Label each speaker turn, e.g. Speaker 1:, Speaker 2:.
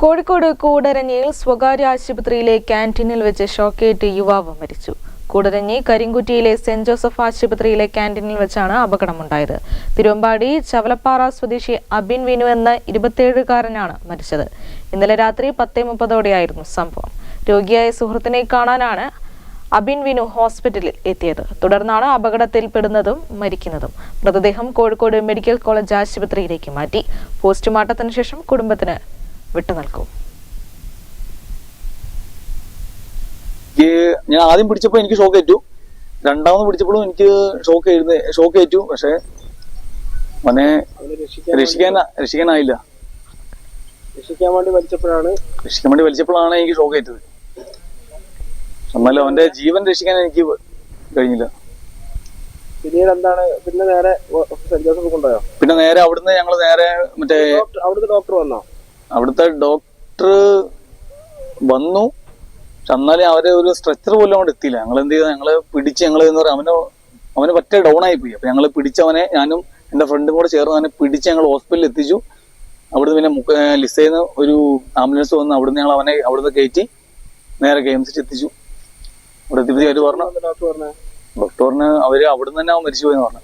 Speaker 1: കോഴിക്കോട് കൂടരഞ്ഞിയിൽ സ്വകാര്യ ആശുപത്രിയിലെ ക്യാന്റീനിൽ വെച്ച് ഷോക്കേറ്റ് യുവാവ് മരിച്ചു. കൂടരഞ്ഞി കരിങ്കുറ്റിയിലെ സെന്റ് ജോസഫ് ആശുപത്രിയിലെ ക്യാന്റീനിൽ വെച്ചാണ് അപകടമുണ്ടായത്. തിരുവമ്പാടി ചവലപ്പാറ സ്വദേശി അബിൻ വിനു എന്ന 27-കാരനാണ് മരിച്ചത്. ഇന്നലെ രാത്രി 10:30ഓടെയായിരുന്നു സംഭവം. രോഗിയായ സുഹൃത്തിനെ കാണാനാണ് അബിൻ വിനു ഹോസ്പിറ്റലിൽ എത്തിയത്. തുടർന്നാണ് അപകടത്തിൽപ്പെടുന്നതും മരിക്കുന്നതും. മൃതദേഹം കോഴിക്കോട് മെഡിക്കൽ കോളേജ് ആശുപത്രിയിലേക്ക് മാറ്റി. പോസ്റ്റ്മോർട്ടത്തിന് ശേഷം കുടുംബത്തിന് വിട്ടുനൽക്കും.
Speaker 2: ഞാൻ ആദ്യം പിടിച്ചപ്പോൾ എനിക്ക് ഷോക്ക് ഏറ്റു. രണ്ടാമത് പിടിച്ചപ്പോഴും എനിക്ക് ഷോക്ക് ഏറ്റു. പക്ഷെ അവനെ രക്ഷിക്കാനായില്ല.
Speaker 3: രക്ഷിക്കാൻ വേണ്ടി
Speaker 2: വലിച്ചപ്പോഴാണ് എനിക്ക് ഷോക്ക് ഏറ്റത്. എന്നാലും അവന്റെ ജീവൻ രക്ഷിക്കാൻ എനിക്ക് കഴിഞ്ഞില്ല.
Speaker 3: പിന്നീട് എന്താണ്? പിന്നെ നേരെ സെന്റ് ജോസഫ് കൊണ്ടുപോയോ?
Speaker 2: പിന്നെ നേരെ അവിടുന്ന് ഞങ്ങള് നേരെ മറ്റേ
Speaker 3: അവിടുത്തെ ഡോക്ടർ വന്നോ?
Speaker 2: അവിടുത്തെ ഡോക്ടർ വന്നു. പക്ഷെ എന്നാലും അവരെ ഒരു സ്ട്രെച്ചർ പോലും അവിടെ എത്തിയില്ല. ഞങ്ങൾ എന്ത് ചെയ്തു, ഞങ്ങള് പിടിച്ച് എന്താ പറയുക, അവന് പറ്റേ ഡൗൺ ആയി പോയി. അപ്പൊ ഞങ്ങള് പിടിച്ചവനെ, ഞാനും എന്റെ ഫ്രണ്ടും കൂടെ ചേർന്ന് അവനെ പിടിച്ച് ഞങ്ങൾ ഹോസ്പിറ്റലിൽ എത്തിച്ചു. അവിടുന്ന് പിന്നെ ലിസ്റ്റേന്ന് ഒരു ആംബുലൻസ് വന്ന് അവിടുന്ന് ഞങ്ങൾ അവനെ അവിടുന്ന് കയറ്റി നേരെ KMC എത്തിച്ചു. അവിടെ എത്തിയപ്പോഴത്തേക്ക് അവര് പറഞ്ഞു, ഡോക്ടർ പറഞ്ഞ് അവര് അവിടുന്ന് തന്നെ അവൻ മരിച്ചു പോയെന്ന് പറഞ്ഞു.